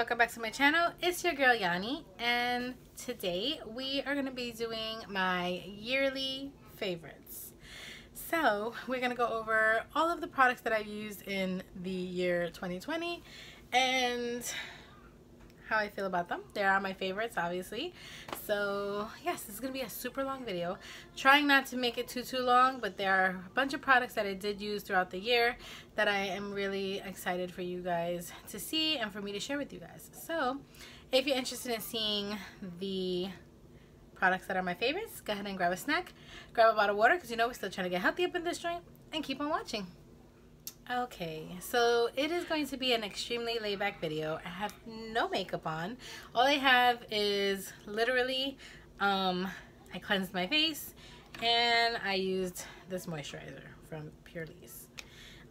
welcome back to my channel. It's your girl Yanni, and today we are going to be doing my yearly favorites. So we're going to go over all of the products that I've used in the year 2020 and how I feel about them. They are my favorites, obviously. So yes, this is going to be a super long video. Trying not to make it too long, but there are a bunch of products that I did use throughout the year that I am really excited for you guys to see and for me to share with you guys. So if you're interested in seeing the products that are my favorites, go ahead and grab a snack, grab a bottle of water, because you know we're still trying to get healthy up in this joint, and keep on watching. Okay, so it is going to be an extremely laid back video. I have no makeup on. All I have is literally, I cleansed my face and I used this moisturizer from Beauties.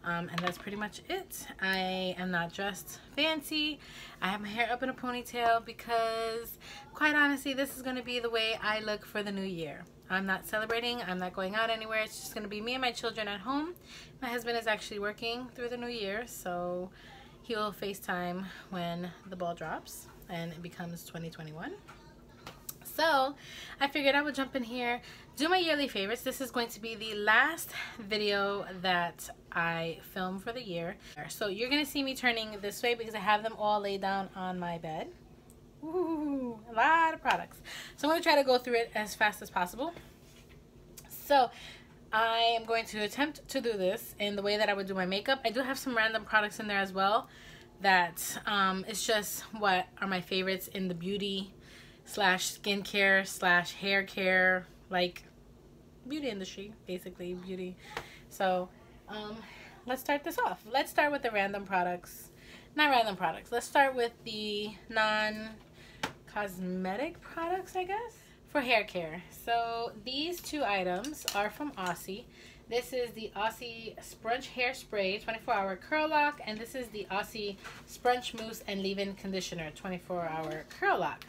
And that's pretty much it. I am not dressed fancy. I have my hair up in a ponytail because, quite honestly, this is going to be the way I look for the new year. I'm not celebrating. I'm not going out anywhere. It's just going to be me and my children at home. My husband is actually working through the new year, so he will FaceTime when the ball drops and it becomes 2021. So I figured I would jump in here, do my yearly favorites. This is going to be the last video that I film for the year. So you're going to see me turning this way because I have them all laid down on my bed. Ooh, a lot of products. So I'm going to try to go through it as fast as possible. So I am going to attempt to do this in the way that I would do my makeup. I do have some random products in there as well that it's just what are my favorites in the beauty slash skincare slash hair care, like beauty industry, basically beauty. So let's start this off. Let's start with the random products. Not random products. Let's start with the non-cosmetic products, I guess, for hair care. So these two items are from Aussie. This is the Aussie Sprunch Hairspray 24-hour Curl Lock, and this is the Aussie Sprunch Mousse and Leave-In Conditioner 24-hour Curl Lock.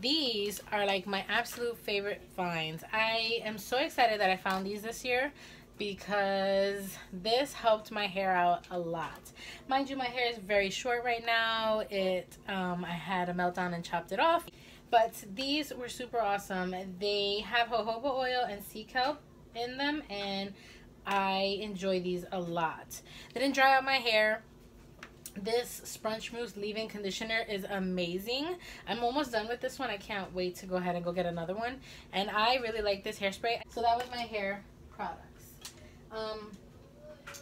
These are like my absolute favorite finds. I am so excited that I found these this year because this helped my hair out a lot. Mind you, my hair is very short right now. I had a meltdown and chopped it off. But these were super awesome. They have jojoba oil and sea kelp in them, and I enjoy these a lot. They didn't dry out my hair. This Sprunch Mousse Leave-In Conditioner is amazing. I'm almost done with this one. I can't wait to go ahead and go get another one. And I really like this hairspray. So that was my hair products.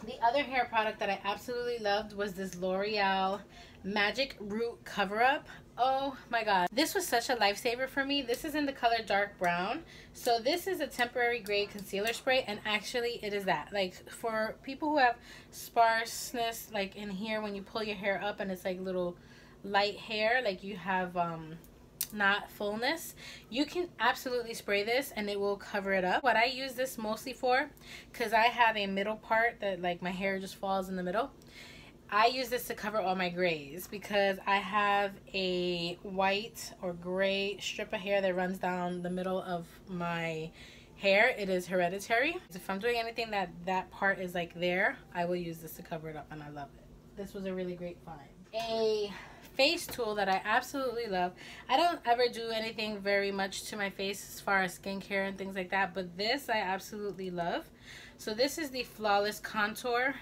The other hair product that I absolutely loved was this L'Oreal Magic Root Cover-Up. Oh my god. This was such a lifesaver for me. This is in the color dark brown. So this is a temporary grade concealer spray, and actually it is that. Like for people who have sparseness, like in here when you pull your hair up and it's like little light hair, like you have not fullness, you can absolutely spray this and it will cover it up. What I use this mostly for, because I have a middle part that like my hair just falls in the middle, I use this to cover all my grays because I have a white or gray strip of hair that runs down the middle of my hair. It is hereditary. If I'm doing anything that part is like there, I will use this to cover it up, and I love it. This was a really great find. A face tool that I absolutely love. I don't ever do anything very much to my face as far as skincare and things like that, but this I absolutely love. So this is the Flawless Contour,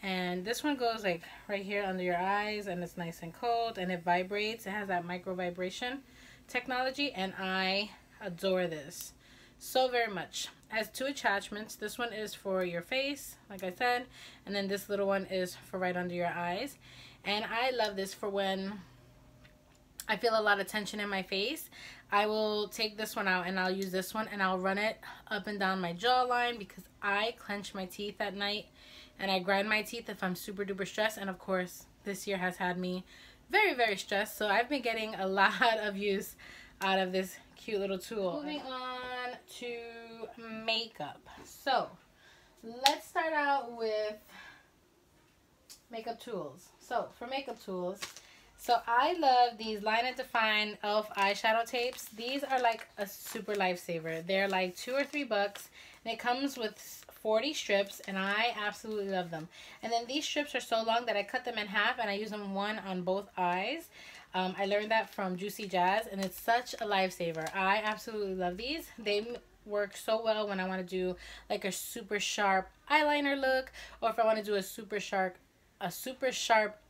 and this one goes like right here under your eyes, and it's nice and cold, and it vibrates. It has that micro vibration technology, and I adore this so very much. It has two attachments. This one is for your face, like I said, and then this little one is for right under your eyes. And I love this for when I feel a lot of tension in my face. I will take this one out and I'll use this one and I'll run it up and down my jawline because I clench my teeth at night and I grind my teeth if I'm super duper stressed. And of course, this year has had me very, very stressed. So I've been getting a lot of use out of this cute little tool. Moving on to makeup. So let's start out with makeup tools. So for makeup tools, so I love these Line and Define e.l.f. eyeshadow tapes. These are like a super lifesaver. They're like $2 or $3, and it comes with 40 strips, and I absolutely love them. And then these strips are so long that I cut them in half, and I use them one on both eyes. I learned that from Juicy Jazz, and it's such a lifesaver. I absolutely love these. They work so well when I want to do like a super sharp eyeliner look, or if I want to do a super sharp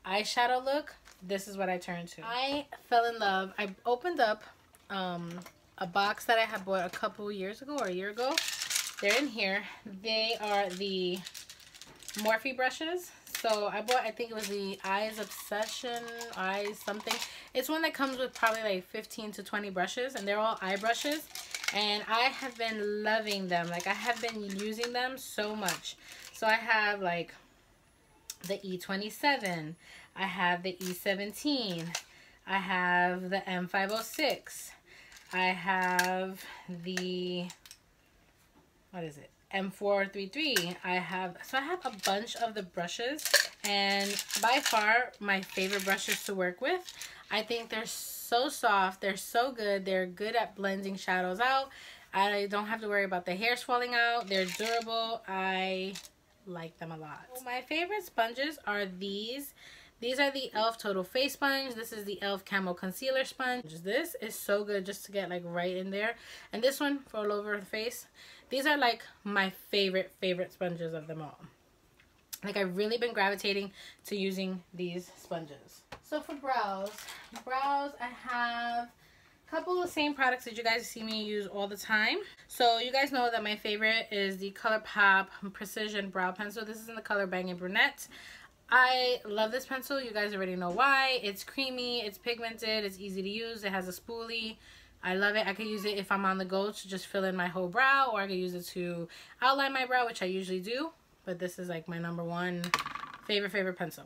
eyeshadow look. This is what I turn to. I fell in love. I opened up a box that I had bought a couple years ago or a year ago. They're in here. They are the Morphe brushes. So I bought, I think it was the Eyes Obsession, Eyes something. It's one that comes with probably like 15 to 20 brushes, and they're all eye brushes. And I have been loving them. Like, I have been using them so much. So I have like the E27. I have the E17. I have the M506. I have the, what is it? M433. I have a bunch of the brushes, and by far my favorite brushes to work with. I think they're so soft, they're so good, they're good at blending shadows out. I don't have to worry about the hairs falling out. They're durable. I like them a lot. So my favorite sponges are these. These are the e.l.f. Total Face Sponge. This is the e.l.f. Camo Concealer Sponge. This is so good just to get like right in there. And this one for all over the face. These are like my favorite sponges of them all. Like, I've really been gravitating to using these sponges. So for brows I have a couple of the same products that you guys see me use all the time. So you guys know that my favorite is the ColourPop Precision Brow Pencil. This is in the color Bangin' Brunette. I love this pencil. You guys already know why. It's creamy, it's pigmented, it's easy to use, it has a spoolie. I love it. I could use it if I'm on the go to just fill in my whole brow, or I could use it to outline my brow, which I usually do. But this is like my #1 favorite pencil.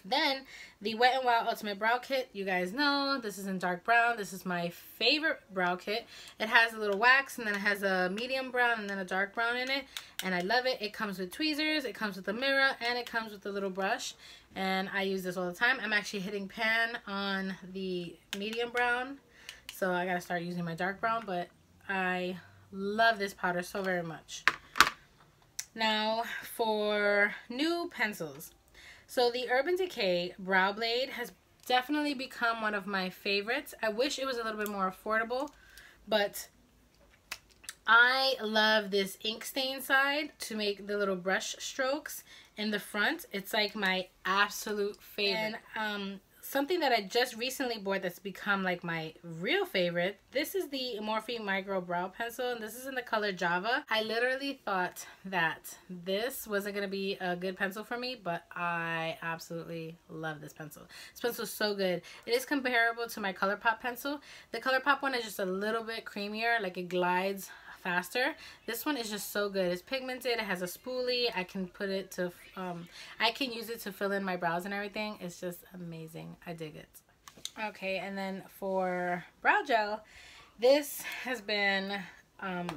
Then the Wet n Wild Ultimate Brow Kit. You guys know this is in dark brown. This is my favorite brow kit. It has a little wax, and then it has a medium brown and then a dark brown in it, and I love it. It comes with tweezers, it comes with a mirror, and it comes with a little brush, and I use this all the time. I'm actually hitting pan on the medium brown, so I gotta start using my dark brown, but I love this powder so very much. Now for new pencils. So the Urban Decay Brow Blade has definitely become one of my favorites. I wish it was a little bit more affordable, but I love this ink stain side to make the little brush strokes in the front. It's like my absolute favorite. And something that I just recently bought that's become like my real favorite. This is the Morphe Micro Brow Pencil, and this is in the color Java. I literally thought that this wasn't going to be a good pencil for me, but I absolutely love this pencil. This pencil is so good. It is comparable to my ColourPop pencil. The ColourPop one is just a little bit creamier, like it glides faster. This one is just so good. It's pigmented, it has a spoolie. I can put it to I can use it to fill in my brows and everything. It's just amazing. I dig it. Okay, and then for brow gel, this has been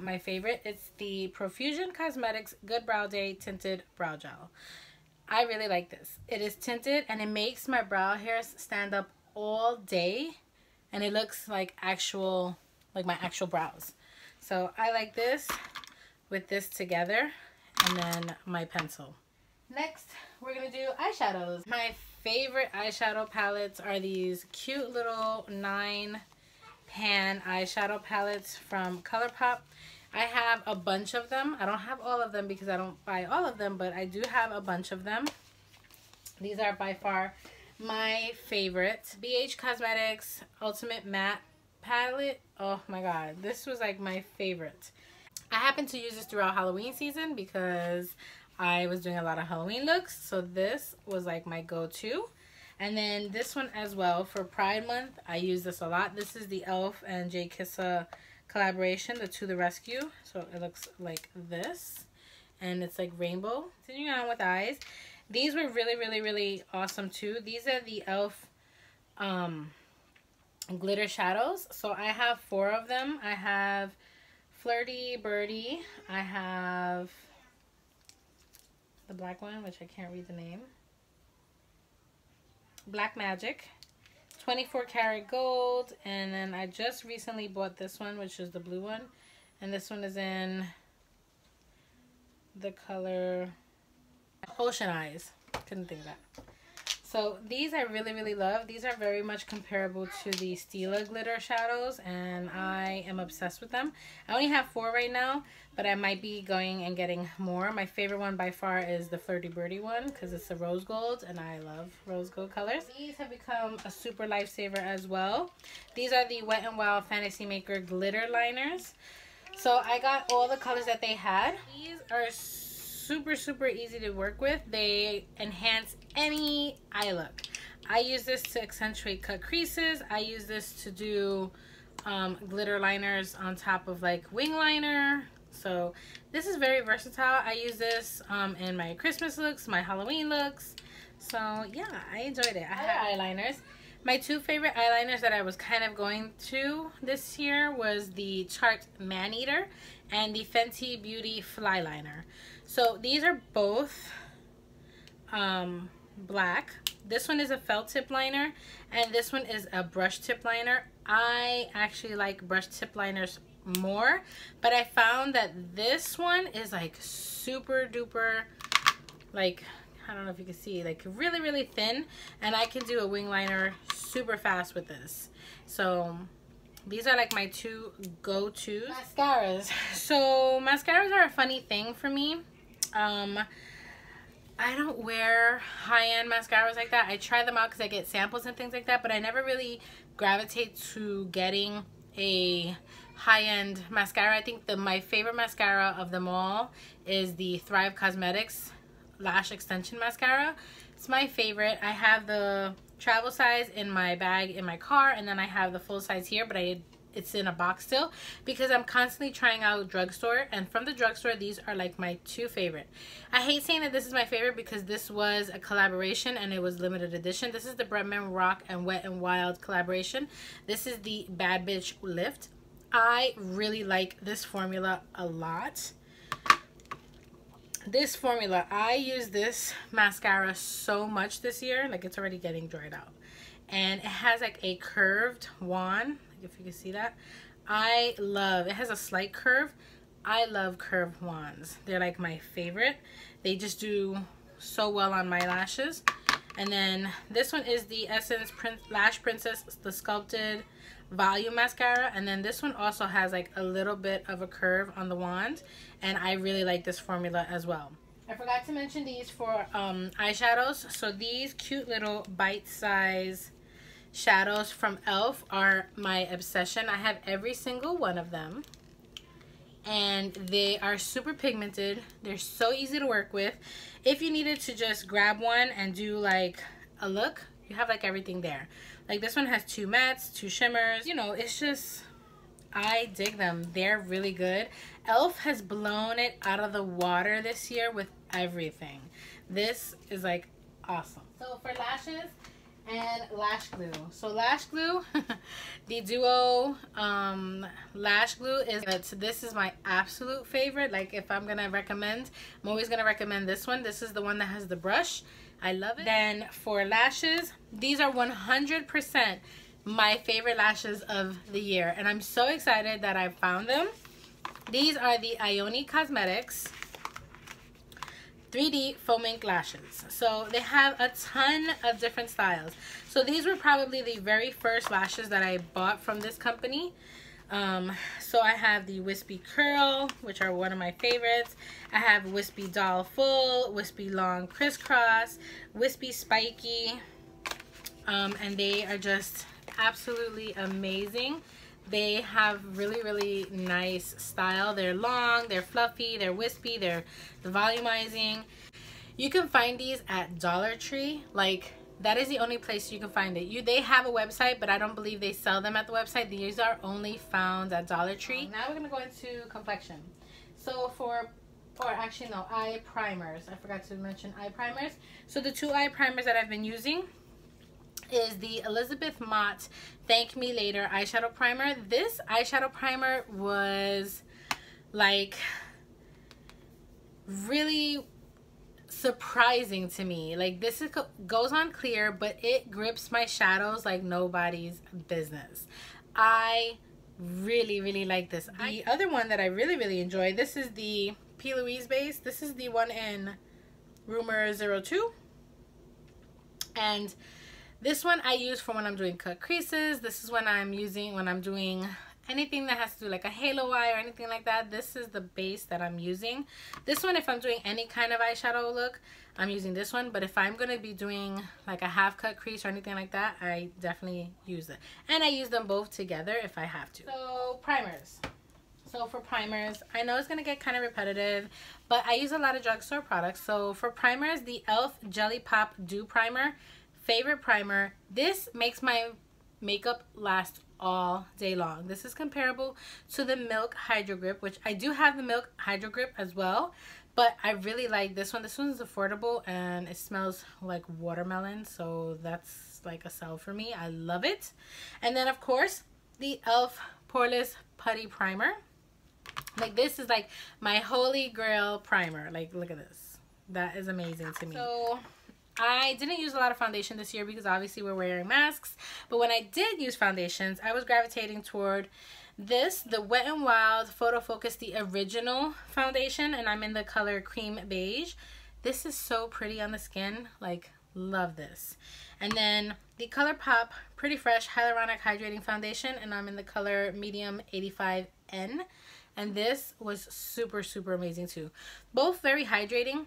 my favorite. It's the Profusion Cosmetics Good Brow Day Tinted Brow Gel. I really like this. It is tinted, and it makes my brow hairs stand up all day, and it looks like my actual brows. So I like this with this together, and then my pencil. Next, we're going to do eyeshadows. My favorite eyeshadow palettes are these cute little 9-pan eyeshadow palettes from ColourPop. I have a bunch of them. I don't have all of them because I don't buy all of them, but I do have a bunch of them. These are by far my favorite. BH Cosmetics Ultimate Matte Palette. Oh my god, this was like my favorite. I happened to use this throughout Halloween season because I was doing a lot of Halloween looks, so this was like my go-to. And then this one as well for Pride Month, I use this a lot. This is the e.l.f. and J. Kissa collaboration, the To The Rescue. So it looks like this, and it's like rainbow. Continuing on with eyes, these were really awesome too. These are the e.l.f. glitter shadows. So I have 4 of them. I have Flirty Birdie. I have the black one, which I can't read the name. Black Magic. 24 karat gold. And then I just recently bought this one, which is the blue one. And this one is in the color Ocean Eyes. Couldn't think of that. So these I really love. These are very much comparable to the Stila glitter shadows, and I am obsessed with them. I only have 4 right now, but I might be going and getting more. My favorite one by far is the Flirty Birdie one because it's a rose gold, and I love rose gold colors. These have become a super lifesaver as well. These are the Wet n Wild Fantasy Maker glitter liners. So I got all the colors that they had. These are super easy to work with. They enhance any eye look. I use this to accentuate cut creases. I use this to do glitter liners on top of like wing liner. So this is very versatile. I use this in my Christmas looks, my Halloween looks. So yeah, I enjoyed it. I had eyeliners. My 2 favorite eyeliners that I was kind of going to this year was the Tarte Maneater and the Fenty Beauty Fly Liner. So these are both black. This one is a felt tip liner and this one is a brush tip liner. I actually like brush tip liners more, but I found that this one is like super duper, like, I don't know if you can see, like really thin, and I can do a wing liner super fast with this. So these are like my 2 go-tos. Mascaras. So mascaras are a funny thing for me. I don't wear high-end mascaras like that. I try them out because I get samples and things like that, but I never really gravitate to getting a high-end mascara. I think my favorite mascara of them all is the Thrive Cosmetics Lash Extension Mascara. It's my favorite. I have the travel size in my bag in my car, and then I have the full size here, but it's in a box still because I'm constantly trying out drugstore, and from the drugstore these are like my 2 favorite. I hate saying that this is my favorite because this was a collaboration and it was limited edition. This is the Bretman Rock and Wet n Wild collaboration. This is the Bad Bitch Lift. I really like this formula a lot. This formula, I use this mascara so much this year, like it's already getting dried out, and it has like a curved wand, if you can see that. I love it. Has a slight curve. I love curved wands. They're like my favorite. They just do so well on my lashes. And then this one is the Essence Lash Princess, the sculpted volume mascara, and then this one also has like a little bit of a curve on the wand, and I really like this formula as well. I forgot to mention these for eyeshadows. So these cute little bite-size shadows from e.l.f. are my obsession. I have every single one of them, and they are super pigmented. They're so easy to work with. If you needed to just grab one and do like a look, you have like everything there. Like this one has 2 mattes, 2 shimmers. You know, it's just, I dig them. They're really good. e.l.f. has blown it out of the water this year with everything. This is like awesome. So for lashes and lash glue. So lash glue, the Duo lash glue is good. So this is my absolute favorite. Like if I'm gonna recommend, I'm always gonna recommend this one. This is the one that has the brush. I love it. Then for lashes, these are 100% my favorite lashes of the year, and I'm so excited that I found them. These are the Ioni Cosmetics 3D Foam Ink Lashes. So they have a ton of different styles. So these were probably the very first lashes that I bought from this company. So I have the Wispy Curl, which are one of my favorites. I have Wispy Doll Full, Wispy Long Crisscross, Wispy Spiky, and they are just absolutely amazing. They have really nice style. They're long, they're fluffy, they're wispy, they're volumizing. You can find these at Dollar Tree. Like, that is the only place you can find it. They have a website, but I don't believe they sell them at the website. These are only found at Dollar Tree. Now we're gonna go into complexion. So actually no, eye primers. I forgot to mention eye primers. So the 2 eye primers that I've been using is the Elizabeth Mott Thank Me Later eyeshadow primer. This eyeshadow primer was like really surprising to me. Like this goes on clear, but it grips my shadows like nobody's business. I really like this. The other one that I really enjoy, this is the P. Louise base. This is the one in Rumor 02. And this one I use for when I'm doing cut creases. This is when I'm using when I'm doing anything that has to do like a halo eye or anything like that. This is the base that I'm using. This one, if I'm doing any kind of eyeshadow look, I'm using this one. But if I'm going to be doing like a half cut crease or anything like that, I definitely use it. And I use them both together if I have to. So primers. So for primers, I know it's going to get kind of repetitive, but I use a lot of drugstore products. So for primers, the e.l.f. Jelly Pop Dew Primer, favorite primer. This makes my makeup last all day long. This is comparable to the Milk Hydro Grip, which I do have the Milk Hydro Grip as well, but I really like this one. This one's affordable and it smells like watermelon, so that's like a sell for me. I love it. And then of course the e.l.f. Poreless Putty Primer. Like this is like my holy grail primer. Like look at this. That is amazing to me. So I didn't use a lot of foundation this year because obviously we're wearing masks. But when I did use foundations, I was gravitating toward this, the Wet n Wild Photo Focus, the original foundation. And I'm in the color Cream Beige. This is so pretty on the skin. Like, love this. And then the ColourPop Pretty Fresh Hyaluronic Hydrating Foundation. And I'm in the color Medium 85N. And this was super, super amazing too. Both very hydrating.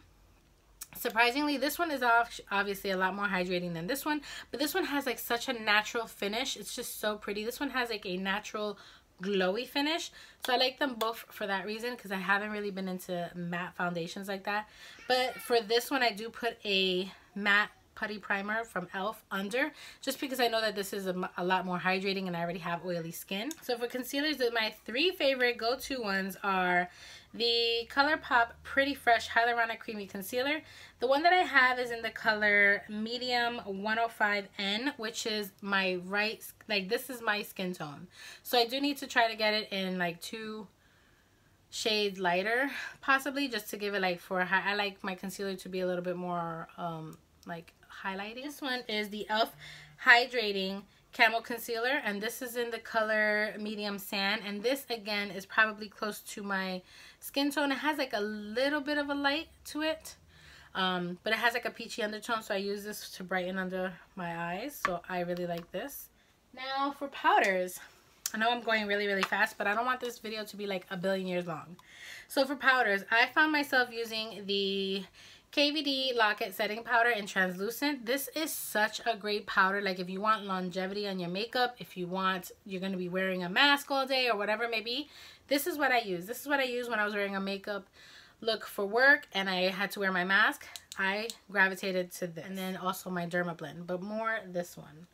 Surprisingly, this one is obviously a lot more hydrating than this one, but this one has like such a natural finish. It's just so pretty. This one has like a natural glowy finish, so I like them both for that reason, because I haven't really been into matte foundations like that. But for this one, I do put a matte putty primer from e.l.f. under, just because I know that this is a lot more hydrating and I already have oily skin. So for concealers, my three favorite go-to ones are the ColourPop Pretty Fresh Hyaluronic Creamy Concealer. The one that I have is in the color Medium 105N, which is my this is my skin tone. So I do need to try to get it in like 2 shades lighter, possibly, just to give it like I like my concealer to be a little bit more like highlighting. This one is the e.l.f. Hydrating Camel Concealer, and this is in the color Medium Sand, and this again is probably close to my skin tone. It has like a little bit of a light to it, but it has like a peachy undertone, so I use this to brighten under my eyes, so I really like this. Now for powders, I know I'm going really, really fast, but I don't want this video to be like a billion years long. So for powders, I found myself using the KVD Lock-It Setting Powder in Translucent. This is such a great powder. Like if you want longevity on your makeup, if you want, you're going to be wearing a mask all day or whatever it may be, this is what I use. This is what I use when I was wearing a makeup look for work and I had to wear my mask. I gravitated to this. And then also my Derma Blend, but more this one.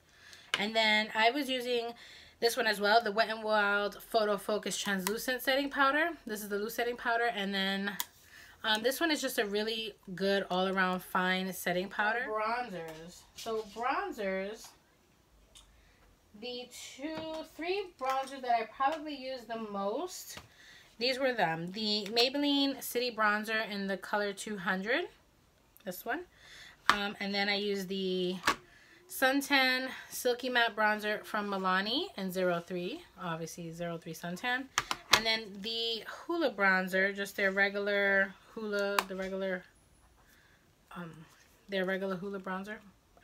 And then I was using this one as well, the Wet n Wild Photo Focus Translucent Setting Powder. This is the loose setting powder. And then this one is just a really good all-around fine setting powder. Bronzers. So bronzers, the 3 bronzers that I probably use the most, these were them. The Maybelline City Bronzer in the color 200, this one. And then I use the Suntan Silky Matte Bronzer from Milani in 03, obviously 03 Suntan. And then the Hoola Bronzer, just their regular Hoola, their regular Hoola bronzer.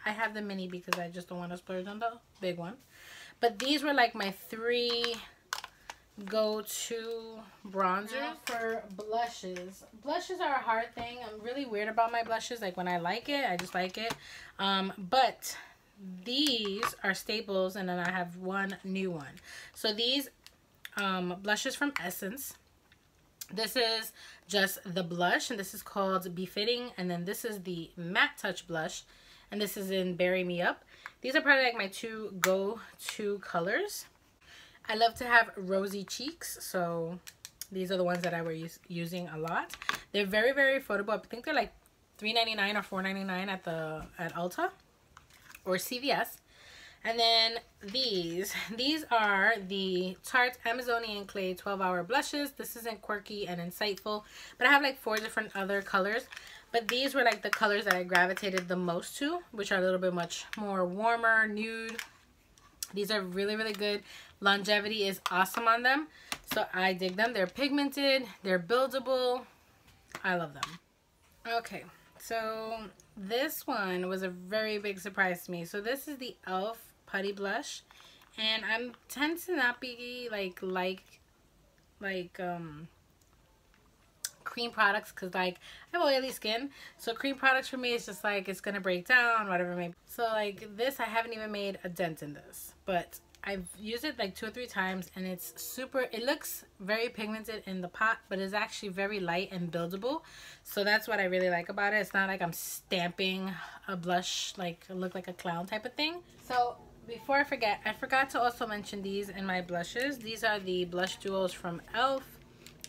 I have the mini because I just don't want to splurge on the big one. But these were like my 3 go-to bronzers. Now for blushes. Blushes are a hard thing. I'm really weird about my blushes. Like when I like it, I just like it. But these are staples, and then I have one new one. So these blushes from Essence. This is just the blush, and this is called Befitting, and then this is the Matte Touch blush, and this is in Berry Me Up. These are probably like my 2 go-to colors. I love to have rosy cheeks, so these are the ones that I was using a lot. They're very, very affordable. I think they're like $3.99 or $4.99 at Ulta or CVS. And then these are the Tarte Amazonian Clay 12-Hour Blushes. This isn't quirky and insightful, but I have like 4 different other colors. But these were like the colors that I gravitated the most to, which are a little bit much more warmer, nude. These are really, really good. Longevity is awesome on them, so I dig them. They're pigmented, they're buildable. I love them. Okay, so this one was a very big surprise to me. So this is the e.l.f. Putty Blush, and I tend to not be like cream products because like I have oily skin, so cream products for me is just like it's gonna break down, whatever maybe. So like this, I haven't even made a dent in this, but I've used it like 2 or 3 times, and it's super, it looks very pigmented in the pot, but it's actually very light and buildable. So that's what I really like about it. It's not like I'm stamping a blush, like look like a clown type of thing. So before I forgot to also mention these in my blushes. These are the blush duos from e.l.f.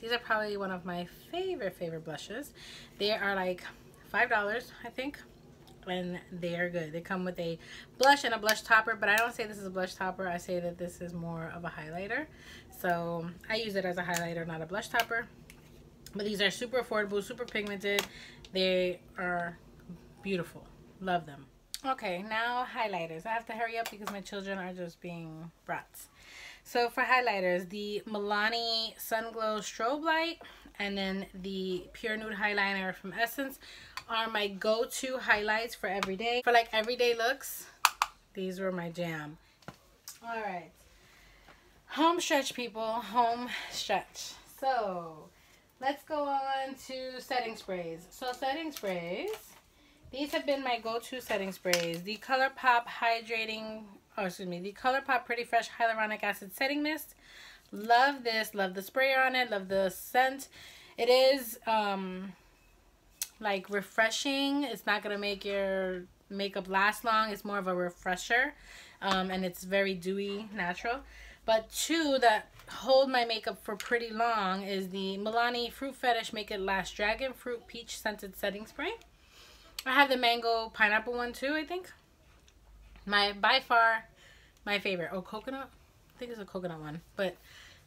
These are probably one of my favorite blushes. They are like $5, I think, and they are good. They come with a blush and a blush topper, but I don't say this is a blush topper. I say that this is more of a highlighter. So I use it as a highlighter, not a blush topper. But these are super affordable, super pigmented. They are beautiful. Love them. Okay, now highlighters. I have to hurry up because my children are just being brats. So for highlighters, the Milani Sun Glow Strobe Light and then the Pure Nude Highliner from Essence are my go-to highlights for everyday. For like everyday looks, these were my jam. All right, home stretch, people, home stretch. So let's go on to setting sprays. So setting sprays, these have been my go-to setting sprays. The ColourPop Hydrating, the ColourPop Pretty Fresh Hyaluronic Acid Setting Mist. Love this. Love the sprayer on it. Love the scent. It is like refreshing. It's not going to make your makeup last long. It's more of a refresher. And it's very dewy, natural. But two that hold my makeup for pretty long is the Milani Fruit Fetish Make It Last Dragon Fruit Peach Scented Setting Spray. I have the mango pineapple one too, I think. By far my favorite. Oh, coconut? I think it's a coconut one. But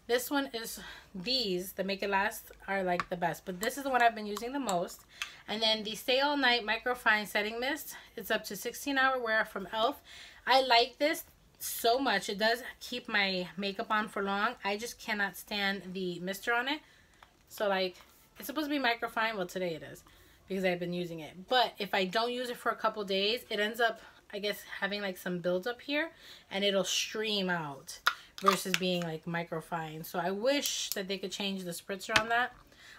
this one is, these, the Make It Last, are like the best. But this is the one I've been using the most. And then the Stay All Night Microfine Setting Mist. It's up to 16-hour wear from e.l.f. I like this so much. It does keep my makeup on for long. I just cannot stand the mister on it. So like, it's supposed to be microfine. Well, today it is, because I've been using it. But if I don't use it for a couple days, it ends up, I guess, having like some buildup here, and it'll stream out versus being like microfine. So I wish that they could change the spritzer on that.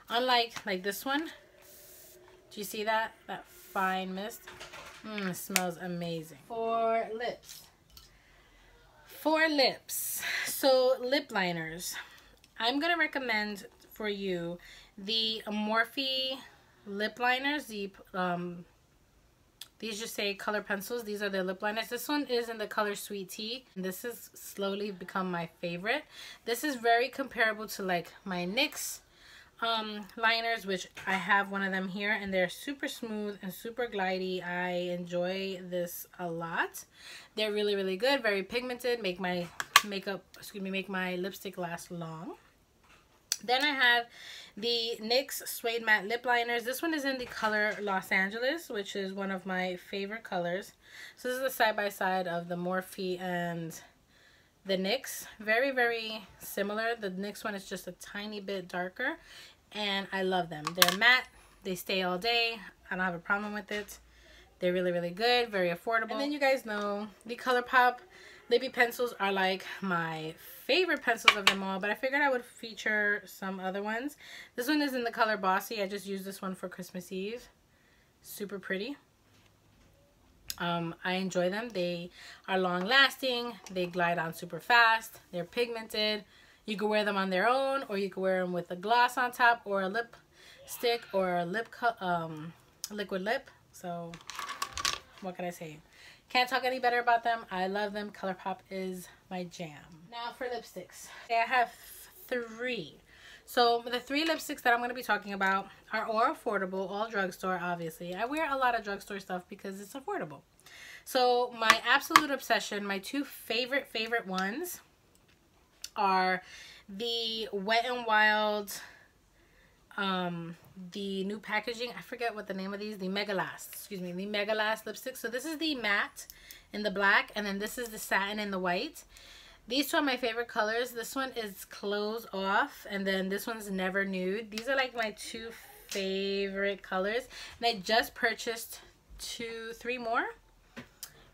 Unlike like this one. Do you see that? That fine mist. It smells amazing. For lips. So lip liners. I'm going to recommend for you the Morphe lip liners. These just say color pencils. These are the lip liners. This one is in the color Sweet Tea. This has slowly become my favorite. This is very comparable to like my NYX liners, which I have one of them here, and they're super smooth and super glidey. I enjoy this a lot. They're really good, very pigmented, make my makeup, make my lipstick last long. Then I have the NYX Suede Matte Lip Liners. This one is in the color Los Angeles, which is one of my favorite colors. So this is the side-by-side of the Morphe and the NYX. Very similar. The NYX one is just a tiny bit darker, and I love them. They're matte. They stay all day. I don't have a problem with it. They're really good, very affordable. And then you guys know the ColourPop Lippy pencils are like my favorite pencils of them all, but I figured I would feature some other ones. This one is in the color Bossy. I just used this one for Christmas Eve. Super pretty. I enjoy them. They are long lasting. They glide on super fast. They're pigmented. You can wear them on their own, or you can wear them with a gloss on top, or a lipstick, or a liquid lip. So what can I say? Can't talk any better about them. I love them. ColourPop is my jam. Now for lipsticks. I have 3. So the 3 lipsticks that I'm going to be talking about are all affordable, all drugstore, obviously. I wear a lot of drugstore stuff because it's affordable. So my absolute obsession, my 2 favorite ones are the Wet n Wild, the new packaging. I forget what the name of these. The Mega Last. The Mega Last lipstick. So this is the matte in the black, and then this is the satin in the white. These 2 are my favorite colors. This one is Close Off, and then this one's Never Nude. These are like my 2 favorite colors. And I just purchased 3 more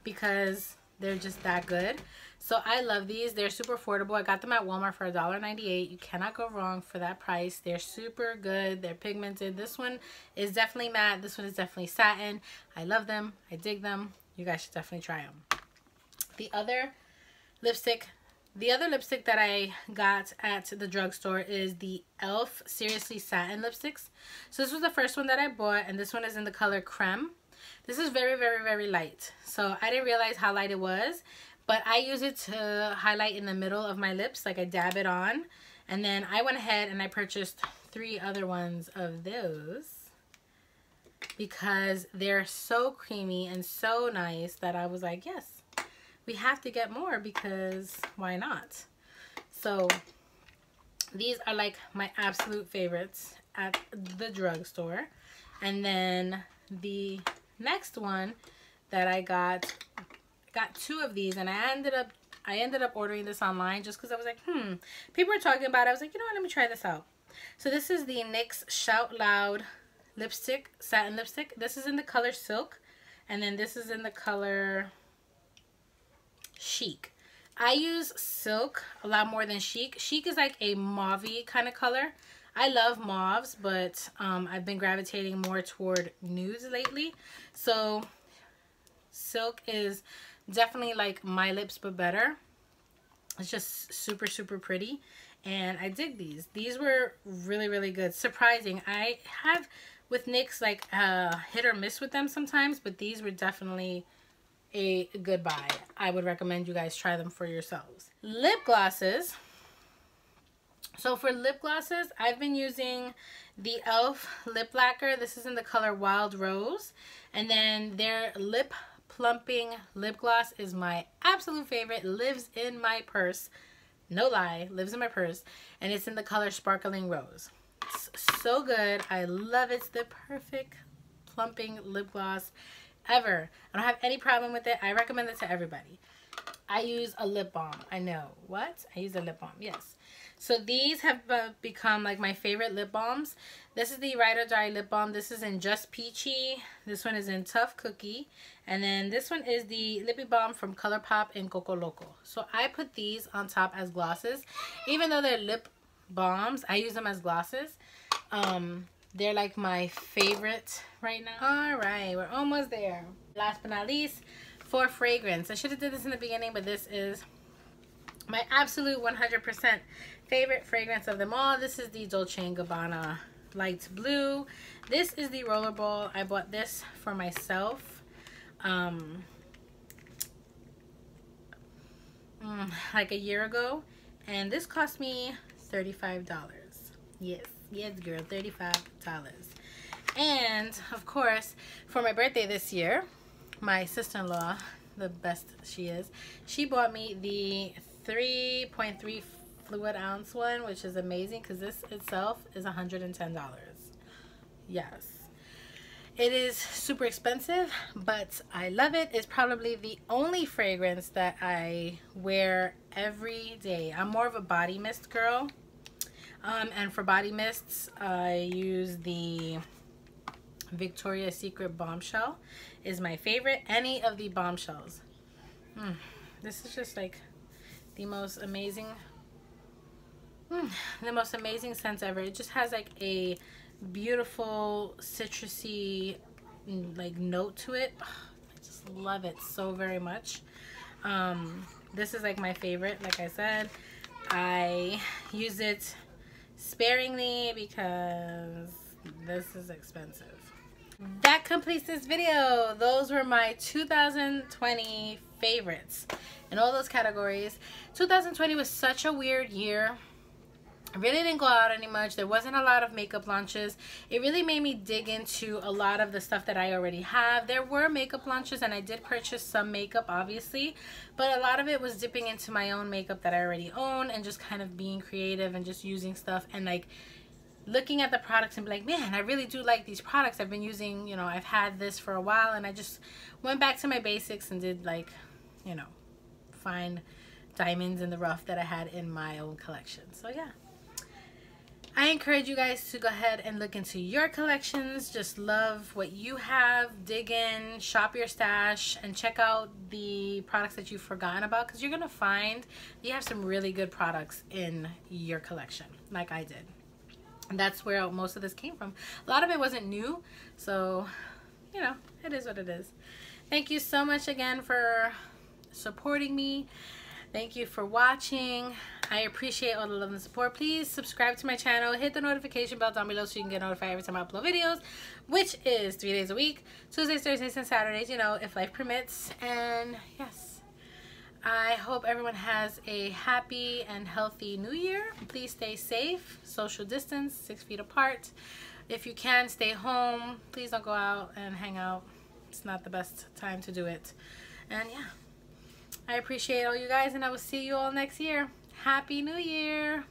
because they're just that good. So I love these. They're super affordable. I got them at Walmart for $1.98. You cannot go wrong for that price. They're super good. They're pigmented. This one is definitely matte. This one is definitely satin. I love them. I dig them. You guys should definitely try them. The other lipstick that I got at the drugstore is the e.l.f. Seriously Satin lipsticks. So this was the first one that I bought, and this one is in the color Creme. This is very, very, very light. So I didn't realize how light it was, but I use it to highlight in the middle of my lips. Like I dab it on, and then I went ahead and I purchased 3 other ones of those because they're so creamy and so nice that I was like, yes, we have to get more because why not? So these are like my absolute favorites at the drugstore. And then the next one that I got 2 of these, and I ended up ordering this online just because I was like, people were talking about it. I was like, you know what, let me try this out. So this is the NYX Shout Loud lipstick, satin lipstick. This is in the color Silk, and then this is in the color Chic. I use Silk a lot more than Chic. Chic is like a mauve-y kind of color. I love mauves, but I've been gravitating more toward nudes lately. So Silk is definitely like my lips, but better. It's just super, super pretty. And I dig these. These were really, really good. Surprising. I have with NYX like hit or miss with them sometimes, but these were definitely a good buy. I would recommend you guys try them for yourselves. Lip glosses. So for lip glosses, I've been using the e.l.f. lip lacquer. This is in the color Wild Rose. And then their lip plumping lip gloss is my absolute favorite. Lives in my purse. No lie, lives in my purse. And it's in the color Sparkling Rose. It's so good. I love it. It's the perfect plumping lip gloss ever. I don't have any problem with it. I recommend it to everybody. I use a lip balm. I know. What? I use a lip balm. Yes. So these have become like my favorite lip balms. This is the Ride or Die lip balm. This is in Just Peachy. This one is in Tough Cookie. And then this one is the Lippy Balm from ColourPop in Coco Loco. So I put these on top as glosses. Even though they're lip balms, I use them as glosses. They're like my favorite right now. All right, we're almost there. Last but not least, for fragrance. I should have did this in the beginning, but this is my absolute 100% favorite fragrance of them all. This is the Dolce & Gabbana Light Blue. This is the Rollerball. I bought this for myself like a year ago, and this cost me $35. Yes girl, $35. And of course, for my birthday this year, my sister-in-law, the best she is, she bought me the 3.3 fluid ounce one, which is amazing because this itself is $110. Yes, it is super expensive, but I love it. It's probably the only fragrance that I wear every day. I'm more of a body mist girl. And for body mists, I use the Victoria's Secret Bombshell is my favorite. Any of the bombshells. This is just like the most amazing scent ever. It just has like a beautiful citrusy like note to it. I just love it so very much. This is like my favorite. Like I said, I use it sparingly because this is expensive. That completes this video. Those were my 2020 favorites in all those categories. 2020 was such a weird year. I really didn't go out any much. There wasn't a lot of makeup launches. It really made me dig into a lot of the stuff that I already have. There were makeup launches and I did purchase some makeup obviously, but a lot of it was dipping into my own makeup that I already own and just kind of being creative and just using stuff and like looking at the products and be like, man, I really do like these products. I've been using, you know, I've had this for a while, and I just went back to my basics and did like, you know, find diamonds in the rough that I had in my own collection. So yeah. I encourage you guys to go ahead and look into your collections. Just love what you have, dig in, shop your stash, and check out the products that you've forgotten about, because you're gonna find you have some really good products in your collection, like I did. And that's where most of this came from. A lot of it wasn't new, so you know, it is what it is. Thank you so much again for supporting me. Thank you for watching. I appreciate all the love and support. Please subscribe to my channel. Hit the notification bell down below so you can get notified every time I upload videos, which is 3 days a week. Tuesdays, Thursdays, and Saturdays, you know, if life permits. And yes, I hope everyone has a happy and healthy new year. Please stay safe. Social distance, 6 feet apart. If you can, stay home. Please don't go out and hang out. It's not the best time to do it. And yeah, I appreciate all you guys, and I will see you all next year. Happy New Year!